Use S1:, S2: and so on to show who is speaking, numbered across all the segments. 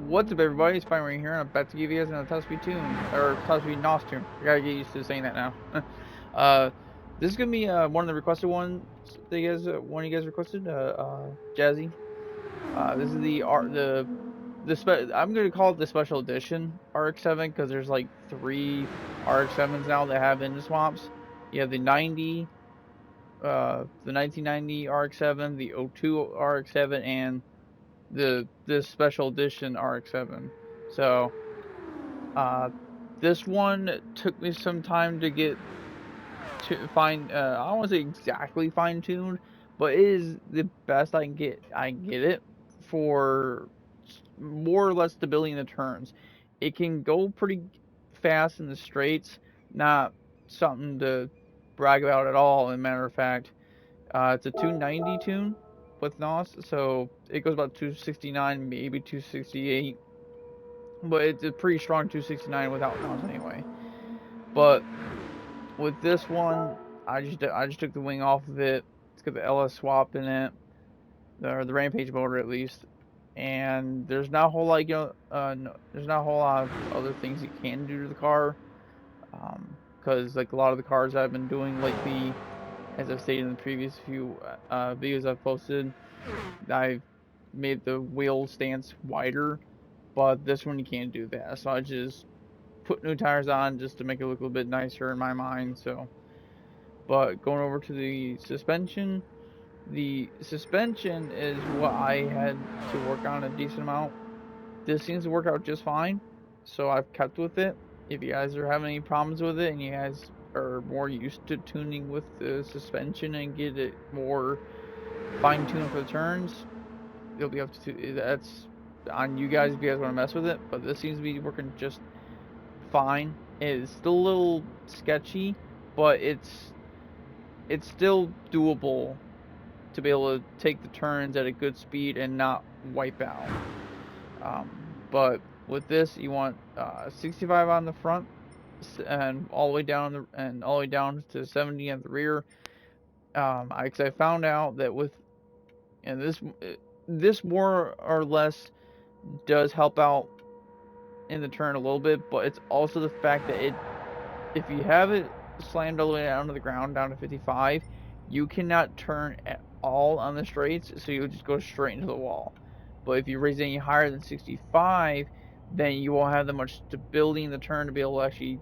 S1: What's up, everybody? It's Fine right here, and I'm about to give you guys another top speed tune, or top speed NOS tune. I gotta get used to saying that now. uh, this is gonna be one of the requested ones that you guys, one of you guys requested. Jazzy. This is I'm gonna call it the special edition RX7 because there's like three RX7s now that have engine swaps. You have the 1990 RX7, the '02 RX7, and this special edition RX7. So this one took me some time to get to find. I don't want to say exactly fine tuned, but it is the best I can get. I can get it for more or less stability in the turns. It can go pretty fast in the straights. Not something to brag about at all. As a matter of fact, it's a 290 tune with NOS, so it goes about 269, maybe 268, but it's a pretty strong 269 without NOS anyway. But with this one, I just took the wing off of it. It's got the LS swap in it, or the Rampage motor at least. And there's not a whole lot, no, there's not a whole lot of other things you can do to the car, because like a lot of the cars I've been doing lately, as I've stated in the previous few videos I've posted, I've made the wheel stance wider, but this one you can't do that. So I just put new tires on just to make it look a little bit nicer in my mind. So, but going over to the suspension is what I had to work on a decent amount. This seems to work out just fine, so I've kept with it. If you guys are having any problems with it and you guys are more used to tuning with the suspension and get it more fine-tuned for the turns, you'll be able to. That's on you guys if you guys want to mess with it. But this seems to be working just fine. It's still a little sketchy, but it's still doable to be able to take the turns at a good speed and not wipe out. Um, but with this, you want 65 on the front and all the way down to 70 at the rear. I found out that with and this more or less does help out in the turn a little bit, but it's also the fact that if you have it slammed all the way down to the ground, down to 55, you cannot turn at all on the straights, so you'll just go straight into the wall. But if you raise it any higher than 65, then you won't have that much stability in the turn to be able to actually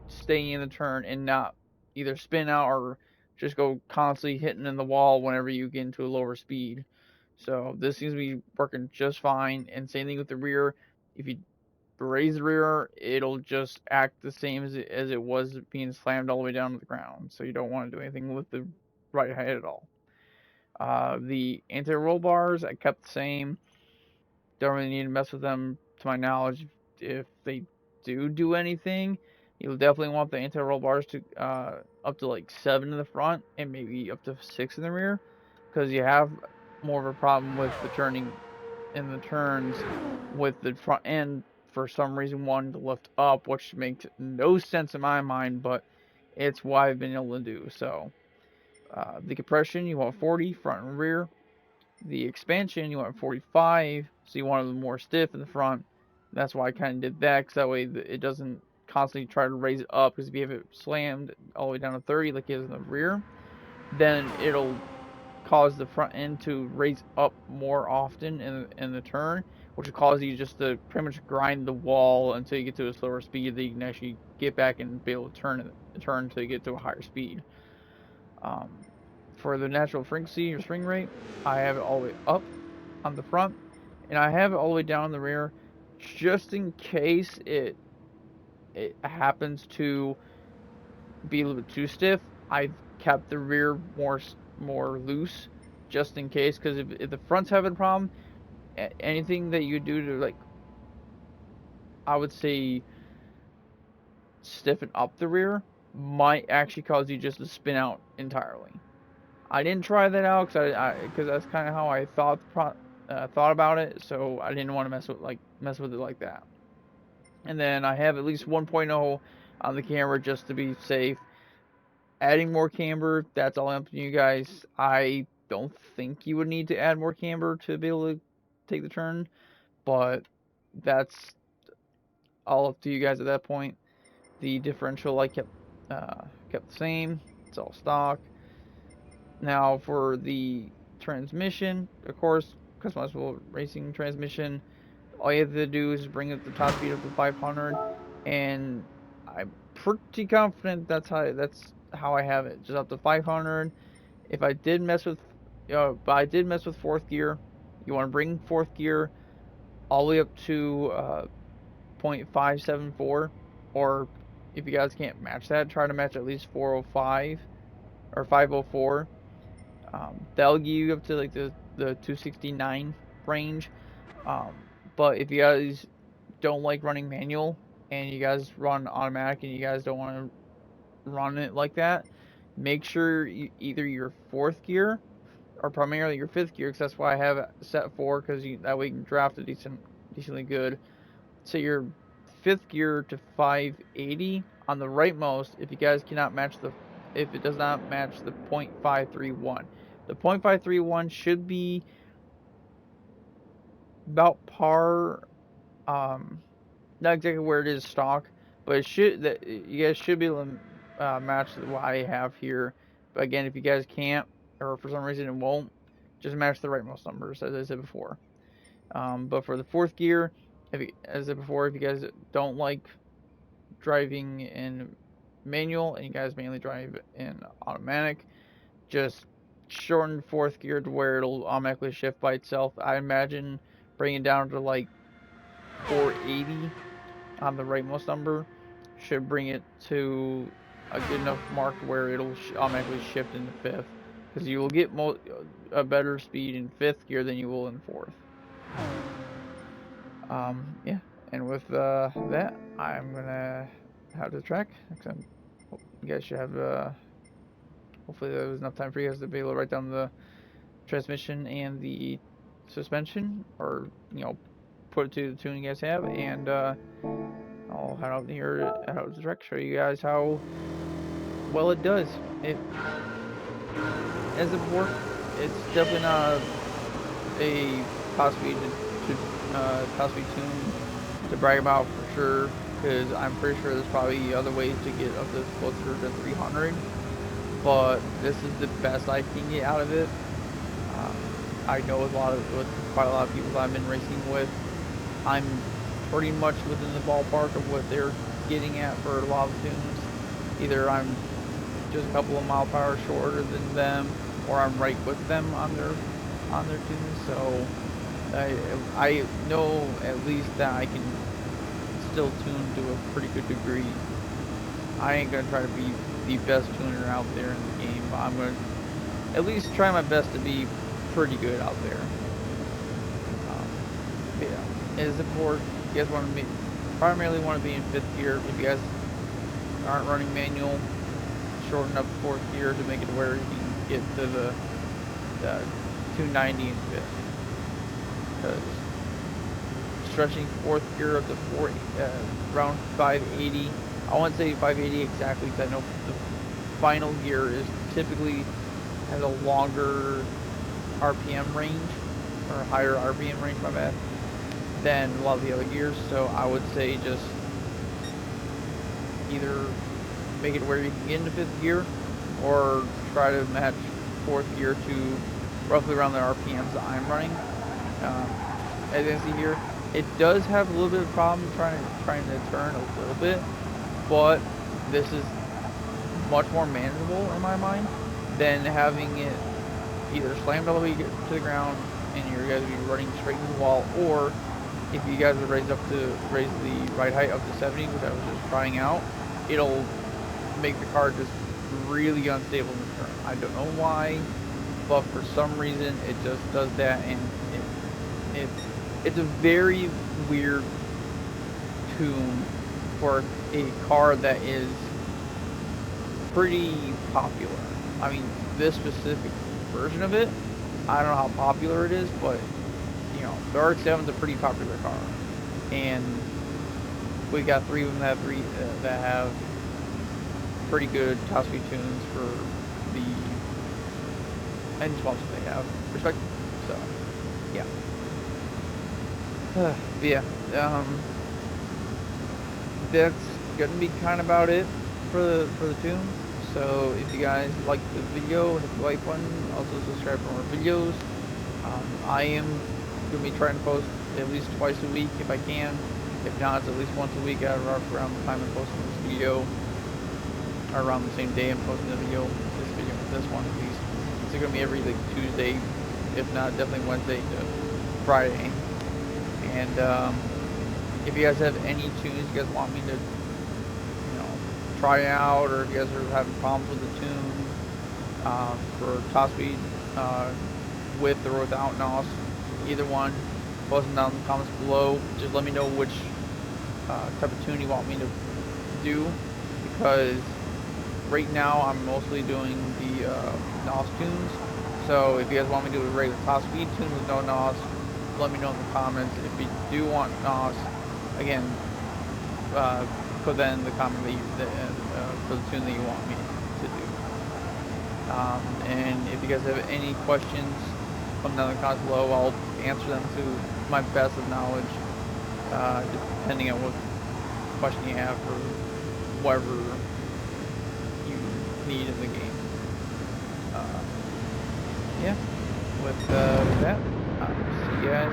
S1: stay in the turn and not either spin out or just go constantly hitting in the wall whenever you get into a lower speed. So this seems to be working just fine. And same thing with the rear. If you raise the rear, it'll just act the same as it was being slammed all the way down to the ground. So you don't want to do anything with the right height at all. The anti-roll bars I kept the same. Don't really need to mess with them to my knowledge. If they do anything, you'll definitely want the anti-roll bars to up to like 7 in the front and maybe up to 6 in the rear, because you have more of a problem with the turning in the turns with the front end for some reason wanting to lift up, which makes no sense in my mind, but it's what I've been able to do. So the compression you want 40 front and rear. The expansion you want 45, so you want it more stiff in the front. That's why I kind of did that, because that way it doesn't constantly try to raise it up. Because if you have it slammed all the way down to 30 like it is in the rear, then it'll cause the front end to raise up more often in the turn, which will cause you just to pretty much grind the wall until you get to a slower speed that you can actually get back and be able to turn until you get to a higher speed. Um, for the natural frequency or spring rate, I have it all the way up on the front, and I have it all the way down on the rear, just in case it happens to be a little bit too stiff. I've kept the rear more loose, just in case. Because if the front's having a problem, anything that you do to, like, I would say, stiffen up the rear might actually cause you just to spin out entirely. I didn't try that out because that's kind of how I thought about it. So I didn't want to mess with it like that. And then I have at least 1.0 on the camera just to be safe. Adding more camber, that's all up to you guys. I don't think you would need to add more camber to be able to take the turn, but that's all up to you guys at that point. The differential I kept the same. It's all stock. Now for the transmission, of course, customizable racing transmission. All you have to do is bring up the top speed up to 500, and I'm pretty confident that's how I have it, just up to 500. If I did mess with, but I did mess with fourth gear. You want to bring fourth gear all the way up to 0.574, or if you guys can't match that, try to match at least 405 or 504. That'll give you up to like the 269 range. Um, but if you guys don't like running manual and you guys run automatic and you guys don't want to run it like that, make sure either your fourth gear or primarily your fifth gear, because that's why I have it set for, because that way you can draft it decently good. So your fifth gear to 580 on the rightmost. If you guys cannot match if it does not match the 0.531, the 0.531 should be about par. Not exactly where it is stock, but you guys should be able to match what I have here. But again, if you guys can't, or for some reason it won't, just match the rightmost numbers as I said before. But for the fourth gear, as I said before, if you guys don't like driving in manual and you guys mainly drive in automatic, just shorten fourth gear to where it'll automatically shift by itself. I imagine bringing it down to like 480 on the rightmost number should bring it to a good enough mark where it'll automatically shift into fifth, because you will get a better speed in fifth gear than you will in fourth. Yeah, and with that, I'm gonna have the track. You guys should have hopefully there was enough time for you guys to be able to write down the transmission and the suspension, or put it to the tune you guys have, and I'll head out here, head out to the track, show you guys how well it does. As a before, it's definitely not a top speed top speed tune to brag about for sure, because I'm pretty sure there's probably other ways to get up to closer to 300, but this is the best I can get out of it. I know with quite a lot of people I've been racing with, I'm pretty much within the ballpark of what they're getting at for a lot of tunes. Either I'm just a couple of mile per hour shorter than them, or I'm right with them on their tunes. So I know at least that I can still tune to a pretty good degree. I ain't gonna try to be the best tuner out there in the game, but I'm gonna at least try my best to be pretty good out there. Yeah, as before, you guys primarily want to be in fifth gear. If you guys aren't running manual, shorten up fourth gear to make it where you can get to the 290 in fifth. Because stretching fourth gear up to around 580. I won't say 580 exactly, because I know the final gear typically has a longer RPM range, or higher RPM range, my bad, than a lot of the other gears. So I would say just either make it where you can get into fifth gear, or try to match fourth gear to roughly around the RPMs that I'm running. As you can see here, it does have a little bit of problem trying to turn a little bit, but this is much more manageable in my mind than having it either slammed all the way to the ground and you're guys be running straight into the wall, or if you guys would raise the ride height up to 70, which I was just trying out, it'll make the car just really unstable in the turn. I don't know why, but for some reason it just does that, and it's a very weird tune for a car that is pretty popular. I mean, this specific version of it, I don't know how popular it is, but the RX7 is a pretty popular car, and we got three of them that have pretty good top speed tunes for the engine swaps that they have, respectively. So, yeah. Yeah, um, that's gonna be kind of about it for the tunes. So if you guys like the video, hit the like button. Also subscribe for more videos. I am gonna be trying to post at least twice a week if I can. If not, it's at least once a week around the time I'm posting this video, or around the same day I'm posting the video. This one at least. It's gonna be every like Tuesday, if not definitely Wednesday to Friday. And if you guys have any tunes you guys want me to, try out, or if you guys are having problems with the tune for top speed, with or without NOS, either one, post them down in the comments below. Just let me know which type of tune you want me to do, because right now I'm mostly doing the NOS tunes. So if you guys want me to do a regular top speed tune with no NOS, let me know in the comments. If you do want NOS, again, put that in the comment for the tune that you want me to do. And if you guys have any questions, come down in the comments below. I'll answer them to my best of knowledge, depending on what question you have or whatever you need in the game. Yeah, with that, I'll see you guys